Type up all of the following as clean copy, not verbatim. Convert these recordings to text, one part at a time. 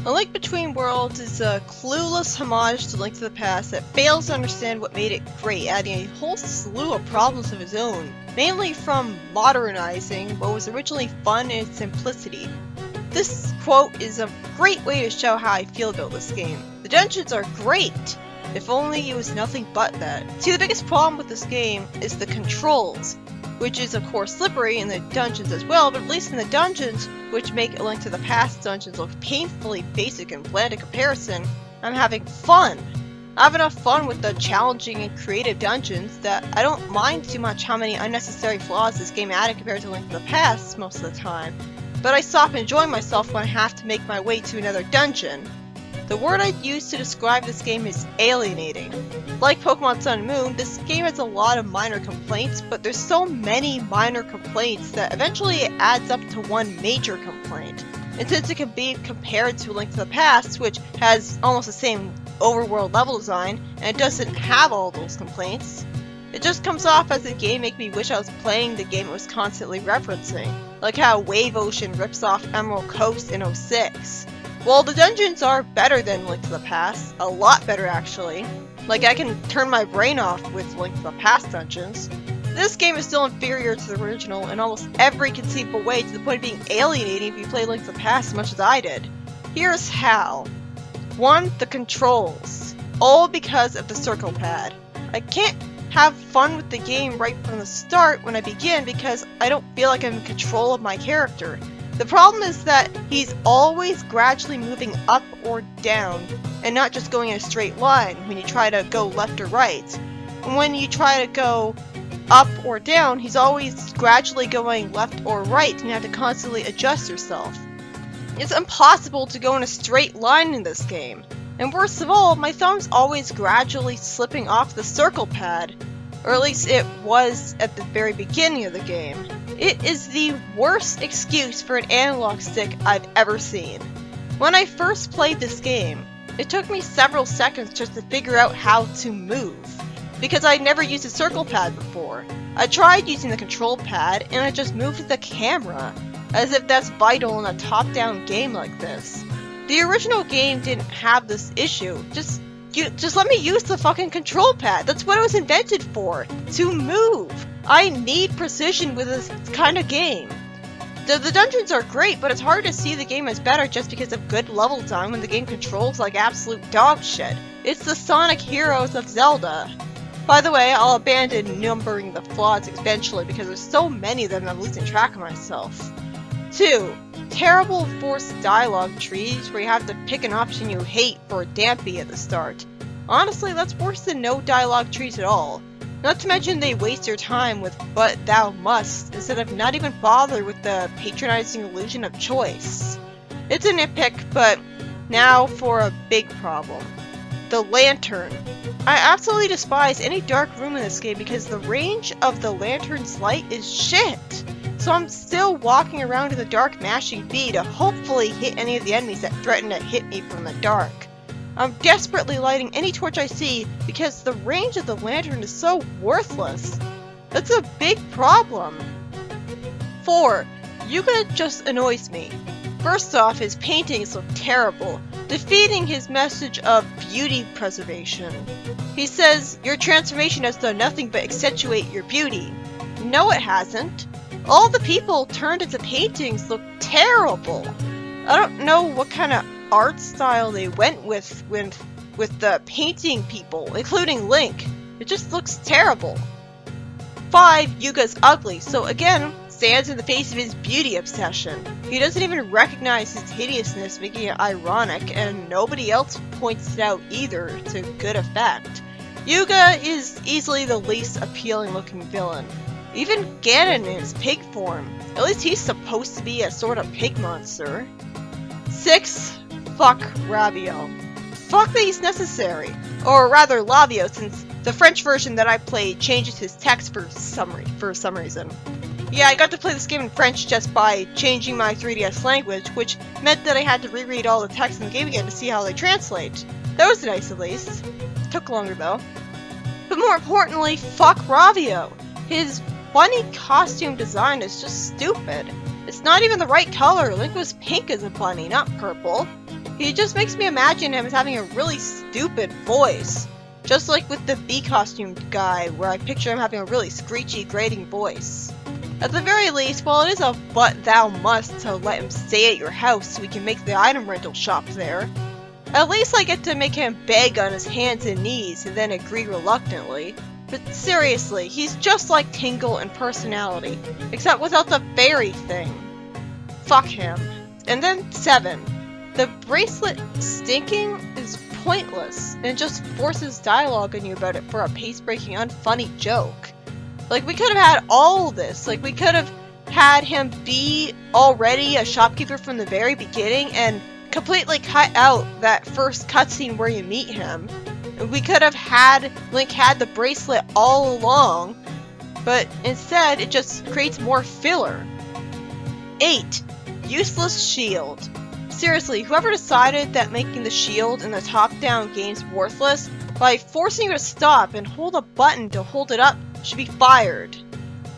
A Link Between Worlds is a clueless homage to Link to the Past that fails to understand what made it great, adding a whole slew of problems of its own, mainly from modernizing what was originally fun in its simplicity. This quote is a great way to show how I feel about this game. The dungeons are great, if only it was nothing but that. See, the biggest problem with this game is the controls, which is of course slippery in the dungeons as well, but at least in the dungeons, which make A Link to the Past dungeons look painfully basic and bland in comparison, I'm having fun. I have enough fun with the challenging and creative dungeons that I don't mind too much how many unnecessary flaws this game added compared to Link to the Past most of the time, but I stop enjoying myself when I have to make my way to another dungeon. The word I'd use to describe this game is alienating. Like Pokemon Sun and Moon, this game has a lot of minor complaints, but there's so many minor complaints that eventually it adds up to one major complaint. And since it can be compared to A Link to the Past, which has almost the same overworld level design, and it doesn't have all those complaints, it just comes off as a game making me wish I was playing the game it was constantly referencing, like how Wave Ocean rips off Emerald Coast in 06. Well, the dungeons are better than Link to the Past, a lot better actually. Like, I can turn my brain off with Link to the Past dungeons. This game is still inferior to the original in almost every conceivable way, to the point of being alienating if you play Link to the Past as much as I did. Here's how. 1. The controls. All because of the circle pad. I can't have fun with the game right from the start when I begin because I don't feel like I'm in control of my character. The problem is that he's always gradually moving up or down, and not just going in a straight line when you try to go left or right. And when you try to go up or down, he's always gradually going left or right, and you have to constantly adjust yourself. It's impossible to go in a straight line in this game. And worst of all, my thumb's always gradually slipping off the circle pad, or at least it was at the very beginning of the game. It is the worst excuse for an analog stick I've ever seen. When I first played this game, it took me several seconds just to figure out how to move, because I'd never used a circle pad before. I tried using the control pad and I just moved the camera, as if that's vital in a top-down game like this. The original game didn't have this issue. Just let me use the fucking control pad. That's what it was invented for, to move. I need precision with this kind of game. The dungeons are great, but it's hard to see the game as better just because of good level design when the game controls like absolute dog shit. It's the Sonic Heroes of Zelda. By the way, I'll abandon numbering the flaws eventually because there's so many of them I'm losing track of myself. 2. Terrible forced dialogue trees where you have to pick an option you hate for a Dampy at the start. Honestly, that's worse than no dialogue trees at all. Not to mention they waste your time with "but thou must" instead of not even bother with the patronizing illusion of choice. It's a nitpick, but now for a big problem. The lantern. I absolutely despise any dark room in this game because the range of the lantern's light is shit. So I'm still walking around in the dark mashing B to hopefully hit any of the enemies that threaten to hit me from the dark. I'm desperately lighting any torch I see because the range of the lantern is so worthless. That's a big problem. 4. Yuga just annoys me. First off, his paintings look terrible, defeating his message of beauty preservation. He says, your transformation has done nothing but accentuate your beauty. No, it hasn't. All the people turned into paintings look terrible. I don't know what kind of art style they went with the painting people, including Link. It just looks terrible. 5. Yuga's ugly, so again, stands in the face of his beauty obsession. He doesn't even recognize his hideousness, making it ironic, and nobody else points it out either to good effect. Yuga is easily the least appealing looking villain. Even Ganon in his pig form. At least he's supposed to be a sort of pig monster. 6. Fuck Ravio. Fuck that he's necessary. Or rather Lavio, since the French version that I played changes his text for some reason. Yeah, I got to play this game in French just by changing my 3DS language, which meant that I had to reread all the text in the game again to see how they translate. That was nice at least. Took longer though. But more importantly, fuck Ravio. His bunny costume design is just stupid. It's not even the right color. Link was pink as a bunny, not purple. He just makes me imagine him as having a really stupid voice. Just like with the bee costume guy, where I picture him having a really screechy, grating voice. At the very least, while it is a but thou must to let him stay at your house so we can make the item rental shop there, at least I get to make him beg on his hands and knees and then agree reluctantly. But seriously, he's just like Tingle in personality, except without the fairy thing. Fuck him. And then 7. The bracelet stinking is pointless and just forces dialogue on you about it for a pace-breaking, unfunny joke. Like, we could have had all this. Like, we could have had him be already a shopkeeper from the very beginning and completely cut out that first cutscene where you meet him. We could have had Link had the bracelet all along, but instead it just creates more filler. 8. Useless shield. Seriously, whoever decided that making the shield in the top-down game's worthless by forcing you to stop and hold a button to hold it up should be fired.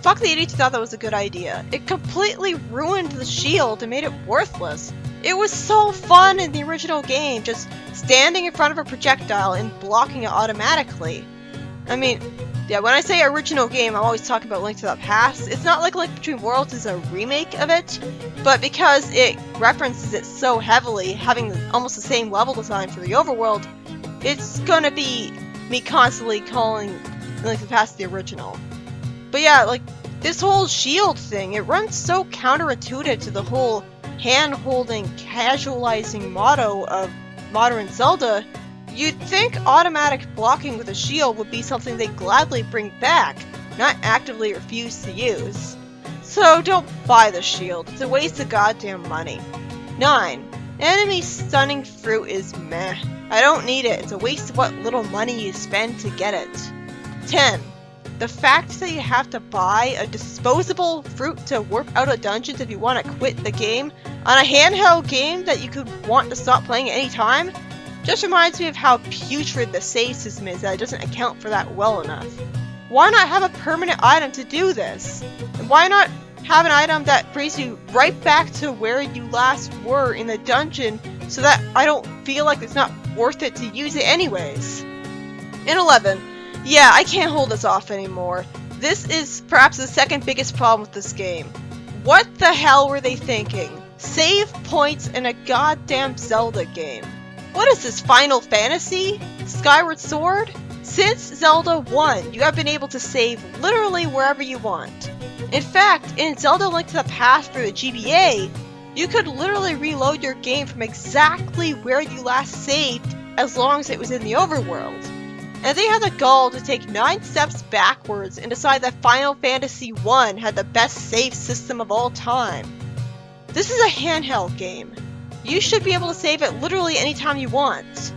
Fuck the idiots who thought that was a good idea. It completely ruined the shield and made it worthless. It was so fun in the original game, just standing in front of a projectile and blocking it automatically. I mean, yeah, when I say original game, I'm always talking about Link to the Past. It's not like Link Between Worlds is a remake of it, but because it references it so heavily, having almost the same level design for the overworld, it's gonna be me constantly calling Link to the Past the original. But yeah, like, this whole shield thing, it runs so counterintuitive to the whole hand-holding, casualizing motto of modern Zelda. You'd think automatic blocking with a shield would be something they gladly bring back, not actively refuse to use. So don't buy the shield, it's a waste of goddamn money. 9. Enemy stunning fruit is meh. I don't need it, it's a waste of what little money you spend to get it. 10. The fact that you have to buy a disposable fruit to warp out of dungeons if you want to quit the game on a handheld game that you could want to stop playing at any time just reminds me of how putrid the save system is that it doesn't account for that well enough. Why not have a permanent item to do this? And why not have an item that brings you right back to where you last were in the dungeon so that I don't feel like it's not worth it to use it anyways? In 11. Yeah, I can't hold this off anymore. This is perhaps the second biggest problem with this game. What the hell were they thinking? Save points in a goddamn Zelda game. What is this, Final Fantasy? Skyward Sword? Since Zelda 1, you have been able to save literally wherever you want. In fact, in Zelda Link to the Past for the GBA, you could literally reload your game from exactly where you last saved as long as it was in the overworld. And they had the gall to take 9 steps backwards and decide that Final Fantasy 1 had the best save system of all time. This is a handheld game. You should be able to save it literally anytime you want.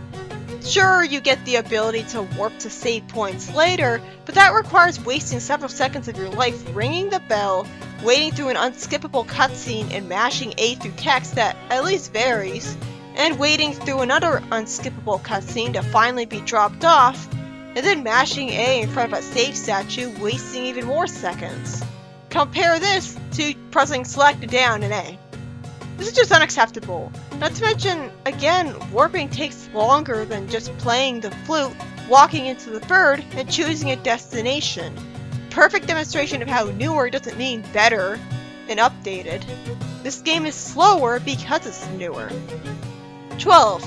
Sure, you get the ability to warp to save points later, but that requires wasting several seconds of your life ringing the bell, waiting through an unskippable cutscene and mashing A through text that at least varies, and waiting through another unskippable cutscene to finally be dropped off, and then mashing A in front of a save statue, wasting even more seconds. Compare this to pressing select down in A. This is just unacceptable. Not to mention, again, warping takes longer than just playing the flute, walking into the bird, and choosing a destination. Perfect demonstration of how newer doesn't mean better and updated. This game is slower because it's newer. 12.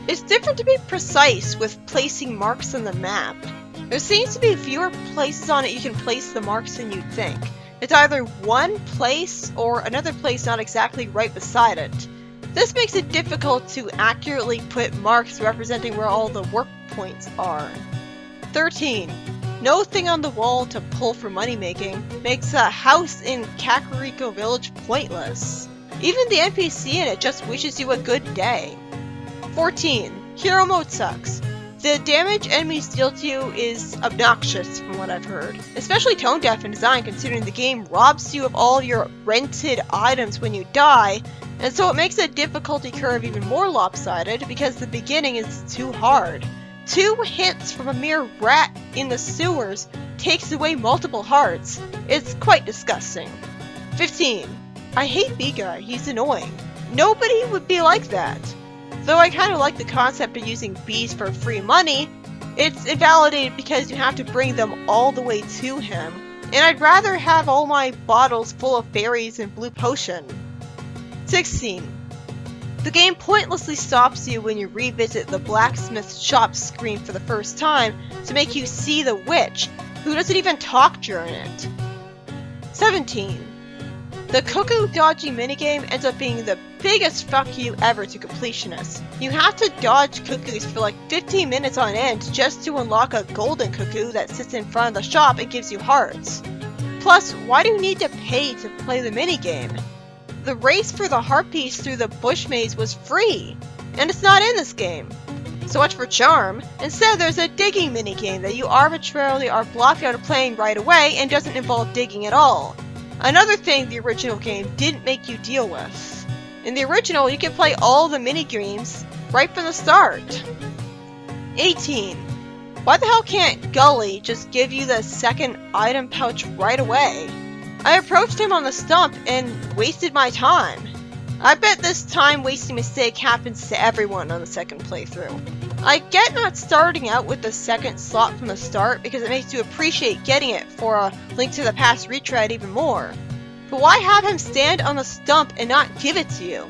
It's different to be precise with placing marks on the map. There seems to be fewer places on it you can place the marks than you'd think. It's either one place or another place not exactly right beside it. This makes it difficult to accurately put marks representing where all the work points are. 13. No thing on the wall to pull for money making makes a house in Kakariko Village pointless. Even the NPC in it just wishes you a good day. 14. Hero mode sucks. The damage enemies deal to you is obnoxious from what I've heard, especially tone deaf in design considering the game robs you of all your rented items when you die, and so it makes the difficulty curve even more lopsided because the beginning is too hard. 2 hits from a mere rat in the sewers takes away multiple hearts. It's quite disgusting. 15. I hate B-Guy, he's annoying. Nobody would be like that. Though I kind of like the concept of using bees for free money, it's invalidated because you have to bring them all the way to him. And I'd rather have all my bottles full of berries and blue potion. 16. The game pointlessly stops you when you revisit the blacksmith shop screen for the first time to make you see the witch, who doesn't even talk during it. 17. The cuckoo dodging minigame ends up being the biggest fuck you ever to completionists. You have to dodge cuckoos for like 15 minutes on end just to unlock a golden cuckoo that sits in front of the shop and gives you hearts. Plus, why do you need to pay to play the minigame? The race for the heart piece through the bush maze was free, and it's not in this game. So much for charm. Instead, there's a digging minigame that you arbitrarily are blocked out of playing right away and doesn't involve digging at all. Another thing the original game didn't make you deal with. In the original, you can play all the minigames right from the start. 18. Why the hell can't Gully just give you the second item pouch right away? I approached him on the stump and wasted my time. I bet this time wasting mistake happens to everyone on the second playthrough. I get not starting out with the second slot from the start because it makes you appreciate getting it for a Link to the Past retread even more. But why have him stand on the stump and not give it to you?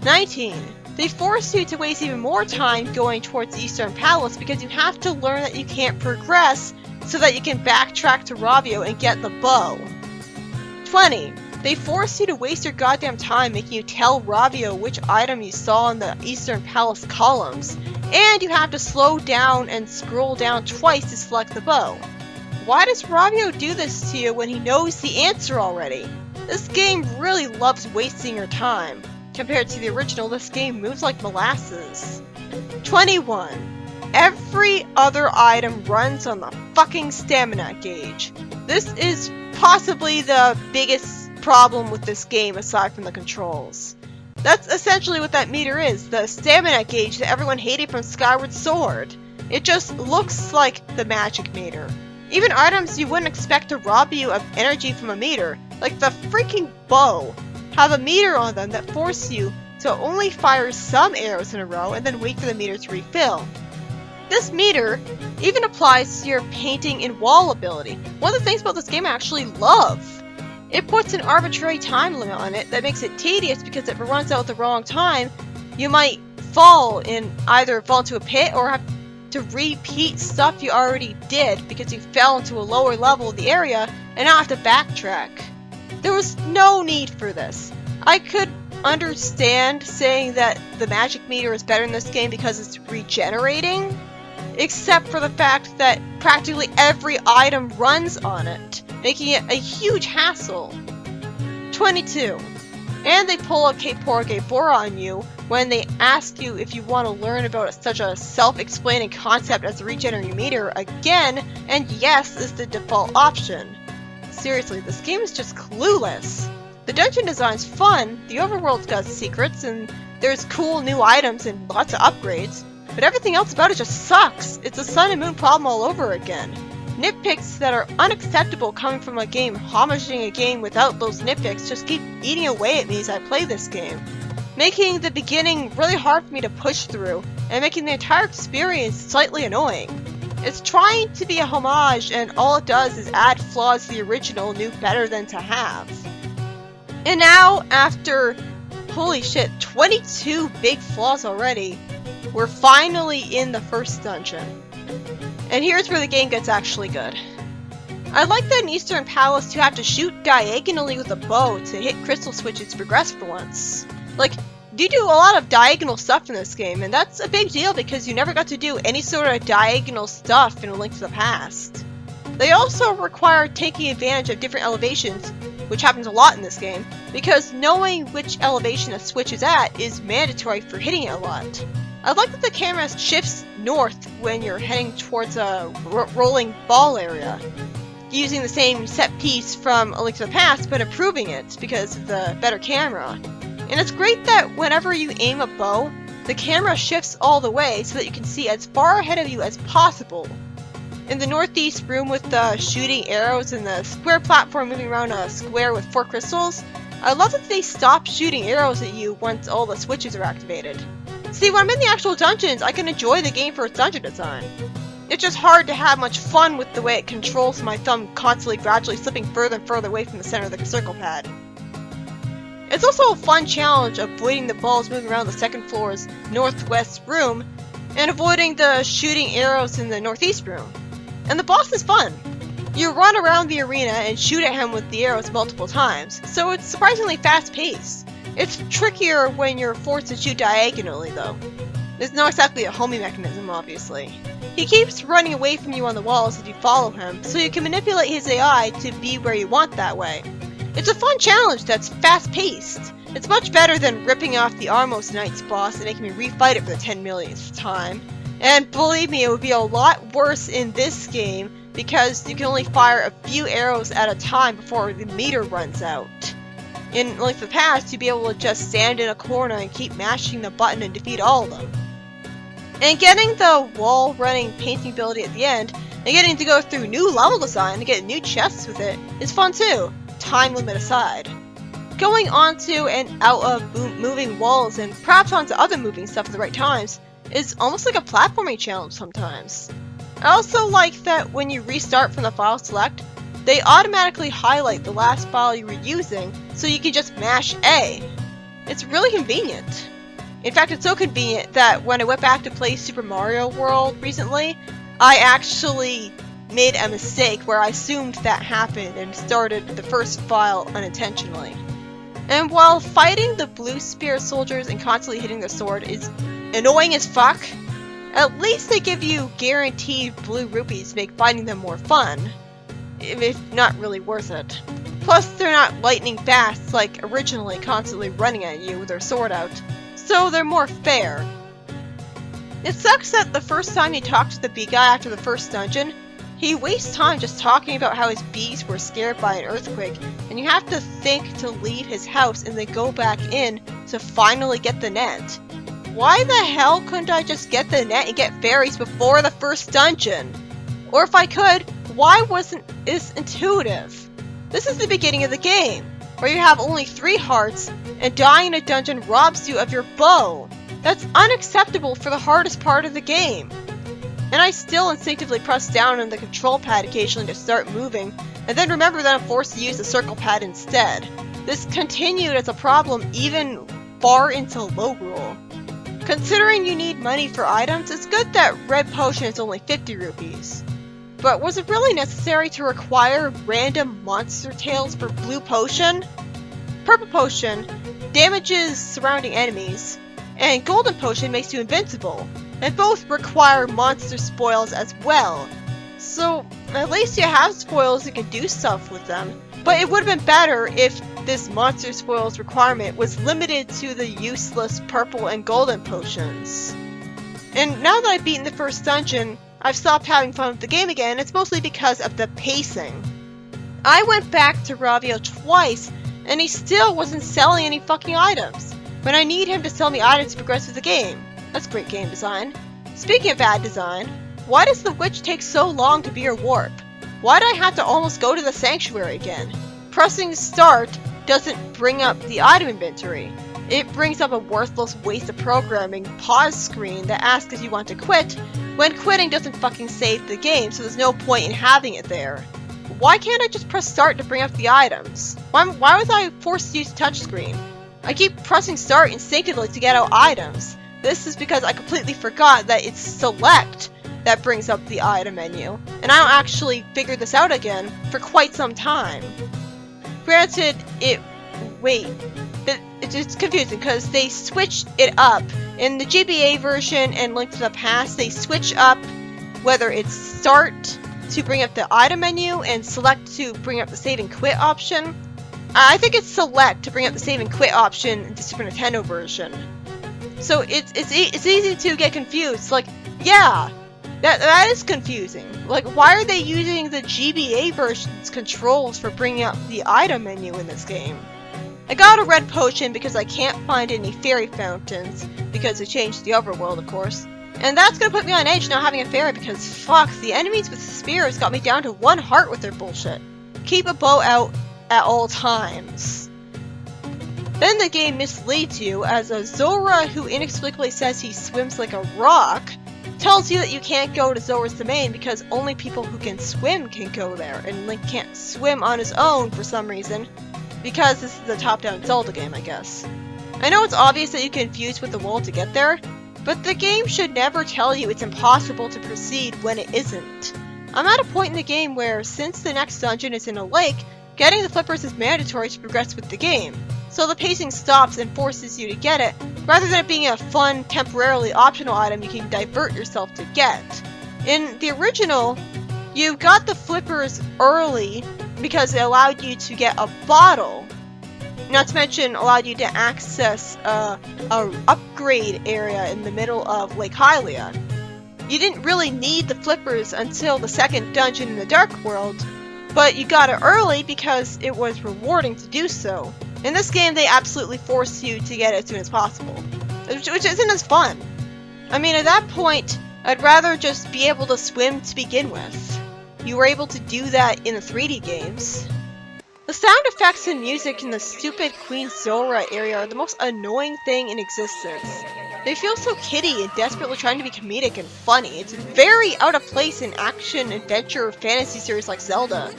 19. They force you to waste even more time going towards the Eastern Palace because you have to learn that you can't progress so that you can backtrack to Ravio and get the bow. 20. They force you to waste your goddamn time making you tell Ravio which item you saw in the Eastern Palace columns, and you have to slow down and scroll down twice to select the bow. Why does Ravio do this to you when he knows the answer already? This game really loves wasting your time. Compared to the original, this game moves like molasses. 21. Every other item runs on the fucking stamina gauge. This is possibly the biggest problem with this game aside from the controls. That's essentially what that meter is, the stamina gauge that everyone hated from Skyward Sword. It just looks like the magic meter. Even items you wouldn't expect to rob you of energy from a meter, like the freaking bow, have a meter on them that force you to only fire some arrows in a row and then wait for the meter to refill. This meter even applies to your painting and wall ability. One of the things about this game I actually love. It puts an arbitrary time limit on it that makes it tedious because if it runs out at the wrong time, you might fall into a pit or have to repeat stuff you already did because you fell into a lower level of the area and now have to backtrack. There was no need for this. I could understand saying that the magic meter is better in this game because it's regenerating, except for the fact that practically every item runs on it, making it a huge hassle. 22. And they pull a K-Porge Bora on you when they ask you if you want to learn about such a self-explaining concept as the regenerating meter again, and yes is the default option. Seriously, this game is just clueless. The dungeon design's fun, the overworld's got secrets, and there's cool new items and lots of upgrades, but everything else about it just sucks. It's a Sun and Moon problem all over again. Nitpicks that are unacceptable coming from a game homaging a game without those nitpicks just keep eating away at me as I play this game, making the beginning really hard for me to push through, and making the entire experience slightly annoying. It's trying to be a homage, and all it does is add flaws the original knew better than to have. And now, after, holy shit, 22 big flaws already, we're finally in the first dungeon. And here's where the game gets actually good. I like that in Eastern Palace you have to shoot diagonally with a bow to hit crystal switches to progress for once. Like, you do a lot of diagonal stuff in this game, and that's a big deal because you never got to do any sort of diagonal stuff in A Link to the Past. They also require taking advantage of different elevations, which happens a lot in this game, because knowing which elevation a switch is at is mandatory for hitting it a lot. I like that the camera shifts north when you're heading towards a rolling ball area, using the same set piece from A Link to the Past, but improving it because of the better camera. And it's great that whenever you aim a bow, the camera shifts all the way so that you can see as far ahead of you as possible. In the northeast room with the shooting arrows and the square platform moving around a square with 4 crystals, I love that they stop shooting arrows at you once all the switches are activated. See, when I'm in the actual dungeons, I can enjoy the game for its dungeon design. It's just hard to have much fun with the way it controls my thumb constantly gradually slipping further and further away from the center of the circle pad. It's also a fun challenge avoiding the balls moving around the second floor's northwest room and avoiding the shooting arrows in the northeast room. And the boss is fun. You run around the arena and shoot at him with the arrows multiple times, so it's surprisingly fast-paced. It's trickier when you're forced to shoot diagonally though. There's not exactly a homing mechanism, obviously. He keeps running away from you on the walls as you follow him, so you can manipulate his AI to be where you want that way. It's a fun challenge that's fast-paced. It's much better than ripping off the Armos Knight's boss and making me refight it for the 10 millionth time. And believe me, it would be a lot worse in this game because you can only fire a few arrows at a time before the meter runs out. In Link of the Past, you'd be able to just stand in a corner and keep mashing the button and defeat all of them. And getting the wall running painting ability at the end, and getting to go through new level design and get new chests with it, is fun too, time limit aside. Going onto and out of moving walls and perhaps onto other moving stuff at the right times is almost like a platforming challenge sometimes. I also like that when you restart from the file select, they automatically highlight the last file you were using so you can just mash A. It's really convenient. In fact, it's so convenient that when I went back to play Super Mario World recently, I actually made a mistake where I assumed that happened and started the first file unintentionally. And while fighting the blue spear soldiers and constantly hitting their sword is annoying as fuck, at least they give you guaranteed blue rupees to make fighting them more fun, if not really worth it. Plus, they're not lightning fast like originally constantly running at you with their sword out, so they're more fair. It sucks that the first time you talk to the bee guy after the first dungeon, he wastes time just talking about how his bees were scared by an earthquake, and you have to think to leave his house and then go back in to finally get the net. Why the hell couldn't I just get the net and get fairies before the first dungeon? Or if I could, why wasn't this intuitive? This is the beginning of the game, where you have only 3 hearts, and dying in a dungeon robs you of your bow. That's unacceptable for the hardest part of the game. And I still instinctively press down on the control pad occasionally to start moving, and then remember that I'm forced to use the circle pad instead. This continued as a problem even far into Logrule. Considering you need money for items, it's good that red potion is only 50 rupees. But was it really necessary to require random monster tails for blue potion? Purple potion damages surrounding enemies, and golden potion makes you invincible, and both require monster spoils as well. So at least you have spoils and can do stuff with them, but it would have been better if this monster spoils requirement was limited to the useless purple and golden potions. And now that I've beaten the first dungeon, I've stopped having fun with the game again. It's mostly because of the pacing. I went back to Ravio twice, and he still wasn't selling any fucking items, when I need him to sell me items to progress through the game. That's great game design. Speaking of bad design, why does the witch take so long to be her warp? Why do I have to almost go to the sanctuary again? Pressing start doesn't bring up the item inventory. It brings up a worthless waste of programming pause screen that asks if you want to quit, when quitting doesn't fucking save the game, so there's no point in having it there. Why can't I just press start to bring up the items? Why was I forced to use touchscreen? I keep pressing start instinctively to get out items. This is because I completely forgot that it's select that brings up the item menu, and I don't actually figure this out again for quite some time. Granted, it's confusing because they switched it up. In the GBA version and Link to the Past, they switch up whether it's start to bring up the item menu and select to bring up the save and quit option. I think it's select to bring up the save and quit option in the Super Nintendo version. So it's easy to get confused. Like, yeah, that is confusing. Like, why are they using the GBA version's controls for bringing up the item menu in this game? I got a red potion because I can't find any fairy fountains, because they changed the overworld, of course. And that's gonna put me on edge not having a fairy because fuck, the enemies with spears got me down to 1 heart with their bullshit. Keep a bow out at all times. Then the game misleads you as a Zora who inexplicably says he swims like a rock tells you that you can't go to Zora's Domain because only people who can swim can go there, and Link can't swim on his own for some reason, because this is a top-down Zelda game, I guess. I know it's obvious that you can fuse with the wall to get there, but the game should never tell you it's impossible to proceed when it isn't. I'm at a point in the game where, since the next dungeon is in a lake, getting the flippers is mandatory to progress with the game, so the pacing stops and forces you to get it, rather than it being a fun, temporarily optional item you can divert yourself to get. In the original, you got the flippers early because it allowed you to get a bottle, not to mention allowed you to access a upgrade area in the middle of Lake Hylia. You didn't really need the flippers until the second dungeon in the Dark World, but you got it early because it was rewarding to do so. In this game, they absolutely force you to get it as soon as possible, which isn't as fun. I mean, at that point, I'd rather just be able to swim to begin with. You were able to do that in the 3D games. The sound effects and music in the stupid Queen Zora area are the most annoying thing in existence. They feel so kiddie and desperately trying to be comedic and funny. It's very out of place in action, adventure, fantasy series like Zelda.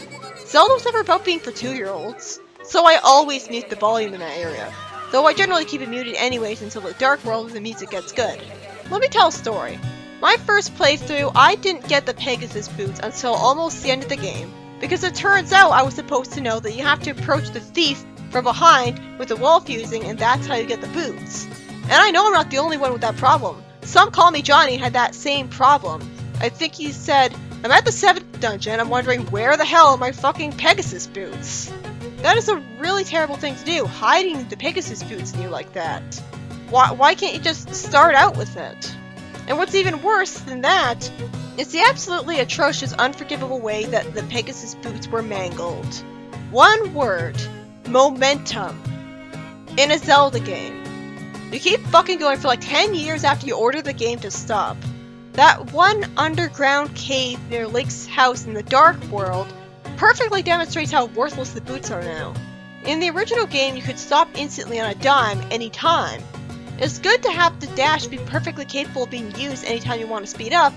Zelda was never about being for 2-year-olds, so I always mute the volume in that area. Though I generally keep it muted anyways until the Dark World when the music gets good. Let me tell a story. My first playthrough, I didn't get the Pegasus boots until almost the end of the game, because it turns out I was supposed to know that you have to approach the thief from behind with the wall fusing, and that's how you get the boots. And I know I'm not the only one with that problem. Some Call Me Johnny had that same problem. I think he said, I'm at the 7th dungeon, I'm wondering where the hell are my fucking Pegasus boots? That is a really terrible thing to do, hiding the Pegasus boots in you like that. Why can't you just start out with it? And what's even worse than that is the absolutely atrocious, unforgivable way that the Pegasus boots were mangled. One word. Momentum. In a Zelda game. You keep fucking going for like 10 years after you order the game to stop. That one underground cave near Link's house in the Dark World perfectly demonstrates how worthless the boots are now. In the original game, you could stop instantly on a dime anytime. It's good to have the dash be perfectly capable of being used anytime you want to speed up,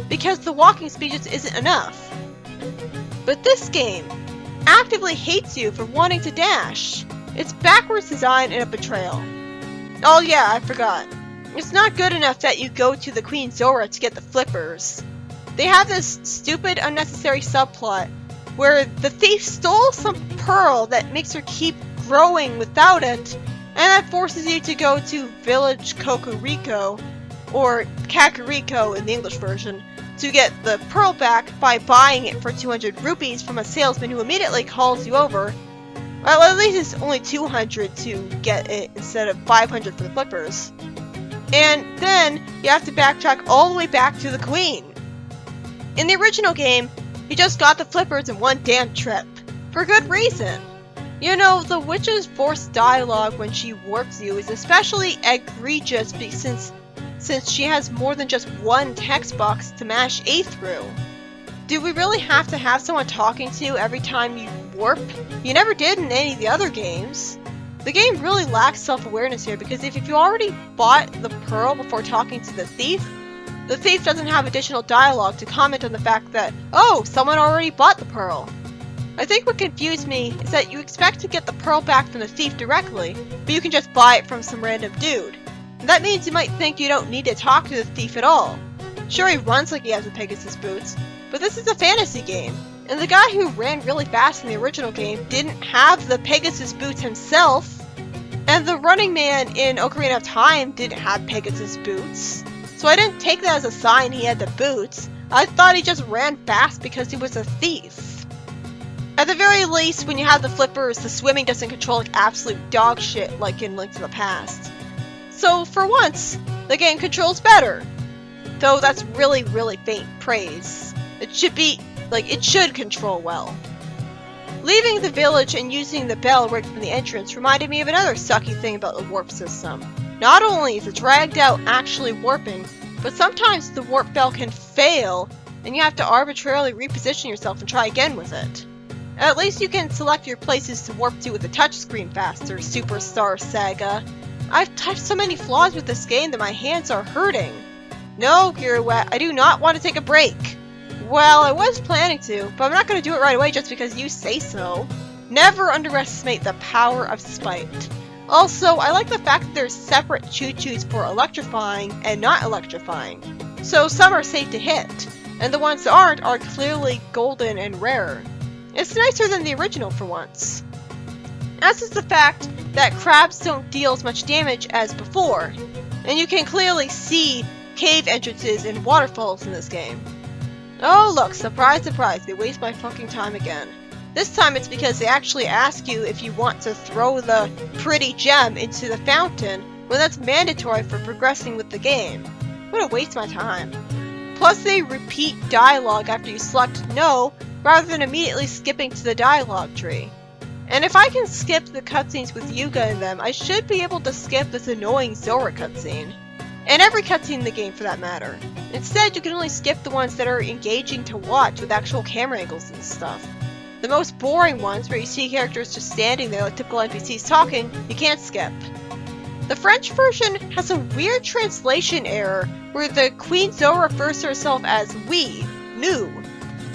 because the walking speed just isn't enough. But this game actively hates you for wanting to dash. It's backwards design and a betrayal. Oh yeah, I forgot. It's not good enough that you go to the Queen Zora to get the flippers. They have this stupid, unnecessary subplot where the thief stole some pearl that makes her keep growing without it, and that forces you to go to Village Kakariko, or Kakariko in the English version, to get the pearl back by buying it for 200 rupees from a salesman who immediately calls you over. Well, at least it's only 200 to get it instead of 500 for the flippers. And then you have to backtrack all the way back to the Queen. In the original game, you just got the flippers in one damn trip. For good reason. You know, the witch's forced dialogue when she warps you is especially egregious since she has more than just one text box to mash A through. Do we really have to have someone talking to you every time you warp? You never did in any of the other games. The game really lacks self-awareness here, because if you already bought the pearl before talking to the thief doesn't have additional dialogue to comment on the fact that, oh, someone already bought the pearl. I think what confused me is that you expect to get the pearl back from the thief directly, but you can just buy it from some random dude. And that means you might think you don't need to talk to the thief at all. Sure, he runs like he has the Pegasus boots, but this is a fantasy game, and the guy who ran really fast in the original game didn't have the Pegasus boots himself, and the running man in Ocarina of Time didn't have Pegasus boots, so I didn't take that as a sign he had the boots. I thought he just ran fast because he was a thief. At the very least, when you have the flippers, the swimming doesn't control like absolute dog shit like in Link to the Past. So for once, the game controls better. Though that's really, really faint praise. It should control well. Leaving the village and using the bell right from the entrance reminded me of another sucky thing about the warp system. Not only is the dragged out actually warping, but sometimes the warp bell can fail, and you have to arbitrarily reposition yourself and try again with it. At least you can select your places to warp to with the touchscreen faster, Superstar Saga. I've touched so many flaws with this game that my hands are hurting. No, Girouette, I do not want to take a break. Well, I was planning to, but I'm not going to do it right away just because you say so. Never underestimate the power of spite. Also, I like the fact that there's separate choo-choos for electrifying and not electrifying. So some are safe to hit, and the ones that aren't are clearly golden and rare. It's nicer than the original for once. As is the fact that crabs don't deal as much damage as before, and you can clearly see cave entrances and waterfalls in this game. Oh look, surprise surprise, they waste my fucking time again. This time it's because they actually ask you if you want to throw the pretty gem into the fountain when that's mandatory for progressing with the game. What a waste of my time. Plus they repeat dialogue after you select no, rather than immediately skipping to the dialogue tree. And if I can skip the cutscenes with Yuga in them, I should be able to skip this annoying Zora cutscene. And every cutscene in the game for that matter. Instead, you can only skip the ones that are engaging to watch with actual camera angles and stuff. The most boring ones, where you see characters just standing there like typical NPCs talking, you can't skip. The French version has a weird translation error where the Queen Zora refers to herself as we, nous.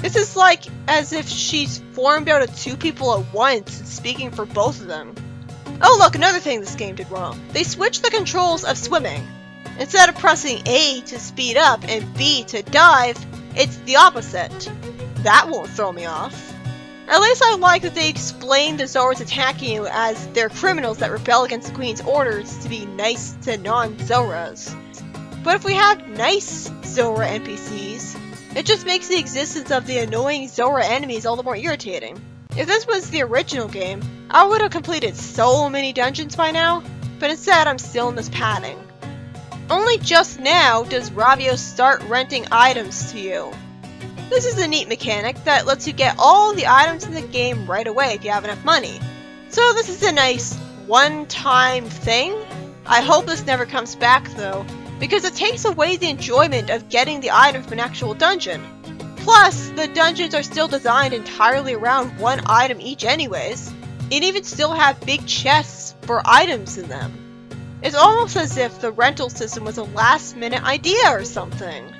This is like as if she's formed out of two people at once and speaking for both of them. Oh look, another thing this game did wrong. They switched the controls of swimming. Instead of pressing A to speed up and B to dive, it's the opposite. That won't throw me off. At least I like that they explain the Zoras attacking you as they're criminals that rebel against the Queen's orders to be nice to non-Zoras. But if we have nice Zora NPCs, it just makes the existence of the annoying Zora enemies all the more irritating. If this was the original game, I would have completed so many dungeons by now, but instead I'm still in this padding. Only just now does Ravio start renting items to you. This is a neat mechanic that lets you get all the items in the game right away if you have enough money. So this is a nice one-time thing. I hope this never comes back though, because it takes away the enjoyment of getting the item from an actual dungeon. Plus, the dungeons are still designed entirely around one item each anyways, and even still have big chests for items in them. It's almost as if the rental system was a last-minute idea or something.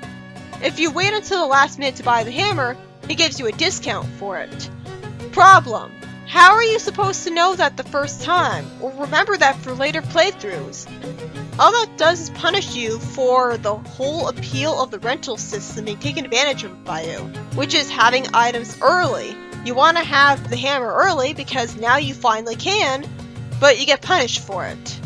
If you wait until the last minute to buy the hammer, it gives you a discount for it. Problem: how are you supposed to know that the first time, or remember that for later playthroughs? All that does is punish you for the whole appeal of the rental system being taken advantage of by you, which is having items early. You want to have the hammer early because now you finally can, but you get punished for it.